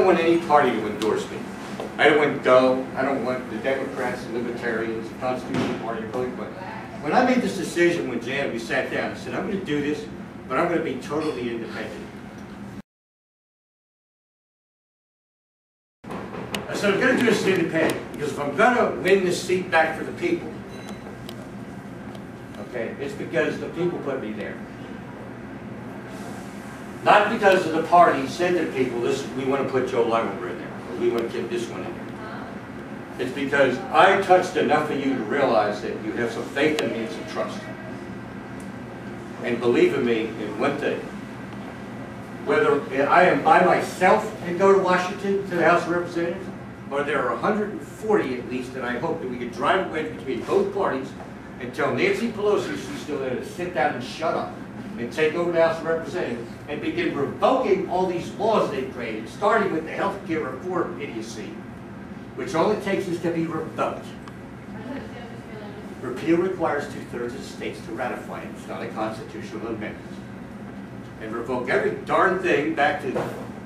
want any party to endorse me. I don't want Doe. I don't want the Democrats, the Libertarians, the Constitutional Party, Republican Party. When I made this decision with Jan, we sat down and said, I'm going to do this, but I'm going to be totally independent. I said, I'm going to do this independent, because if I'm going to win this seat back for the people, okay, it's because the people put me there. Not because of the party said to people, listen, we want to put Joe Leinweber in there, or we want to get this one in there. It's because I touched enough of you to realize that you have some faith in me and some trust. And believe in me in one thing. Whether I am by myself and go to Washington to the House of Representatives, or there are 140 at least that I hope that we could drive away between both parties and tell Nancy Pelosi she's still there to sit down and shut up and take over the House of Representatives and begin revoking all these laws they created, starting with the health care reform idiocy, which all it takes is to be revoked. Repeal requires 2/3 of the states to ratify it. It's not a constitutional amendment. And revoke every darn thing back to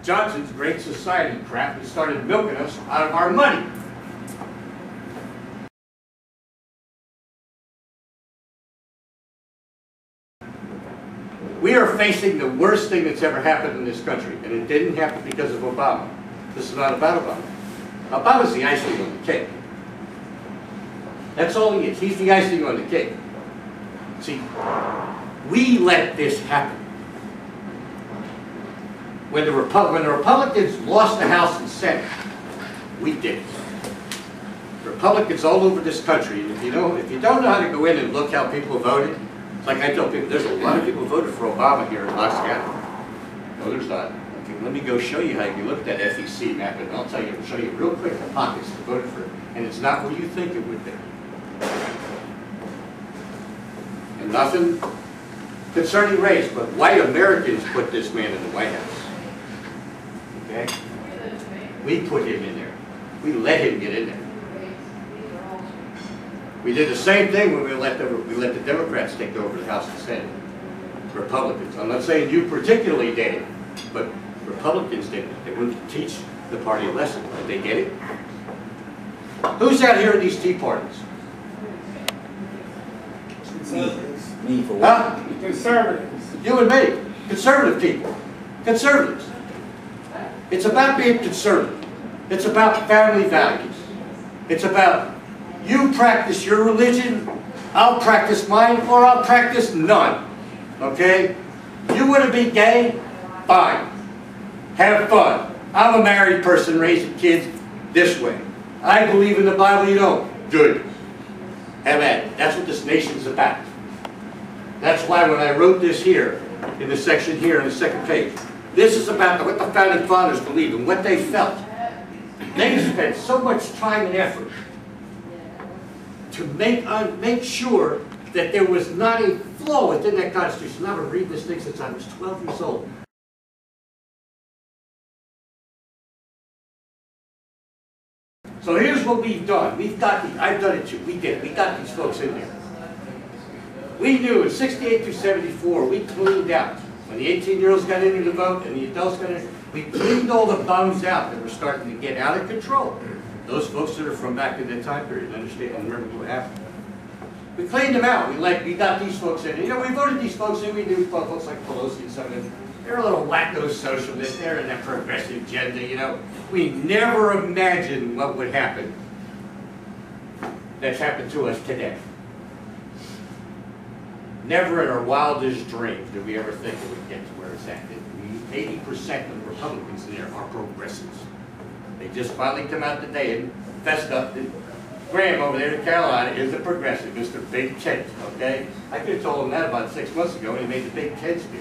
Johnson's Great Society crap that started milking us out of our money. We are facing the worst thing that's ever happened in this country, and it didn't happen because of Obama. This is not about Obama. Obama's the icing on the cake. That's all he is. He's the icing on the cake. See, we let this happen. When the Republicans lost the House and Senate, we did it. Republicans all over this country, and if you don't know how to go in and look how people voted, it's like I tell people, there's a lot of people who voted for Obama here in Los Gatos. No, there's not. Okay, let me go show you how you look at that FEC map, and I'll show you real quick the pockets that voted for it. And it's not where you think it would be. And nothing concerning race, but white Americans put this man in the White House. Okay? We put him in there. We let him get in there. We did the same thing when we let the Democrats take over the House and Senate. Republicans. I'm not saying you particularly did it, but Republicans did it. They wouldn't teach the party a lesson. Did they get it? Who's out here in these tea parties? Conservatives. Me for what? Huh? Conservatives. You and me. Conservative people. Conservatives. It's about being conservative. It's about family values. It's about you practice your religion, I'll practice mine, or I'll practice none. Okay? You want to be gay? Fine. Have fun. I'm a married person raising kids this way. I believe in the Bible, you don't. Good. Have at it. That's what this nation's about. That's why when I wrote this here, in the section here on the second page, this is about what the Founding Fathers believed and what they felt. They spent so much time and effort to make sure that there was not a flaw within that Constitution. I've been reading this thing since I was 12 years old. So here's what we've done. I've done it too. We did. We got these folks in there. We knew in 68 through 74, we cleaned out. When the 18-year-olds got in to vote and the adults got in, we cleaned all the bums out that were starting to get out of control. Those folks that are from back in that time period understand and remember what happened. We cleaned them out. We got these folks in. You know, we voted these folks in. We knew folks like Pelosi and some of them. They're a little wacko socialists. They're in that progressive agenda, you know. We never imagined what would happen that's happened to us today. Never in our wildest dreams did we ever think it would get to where it's at. 80% of the Republicans in there are progressives. They just finally come out today and fessed up that Graham over there in Carolina is a progressive, Mr. Big Tent, okay? I could have told him that about 6 months ago when he made the Big Tent speech.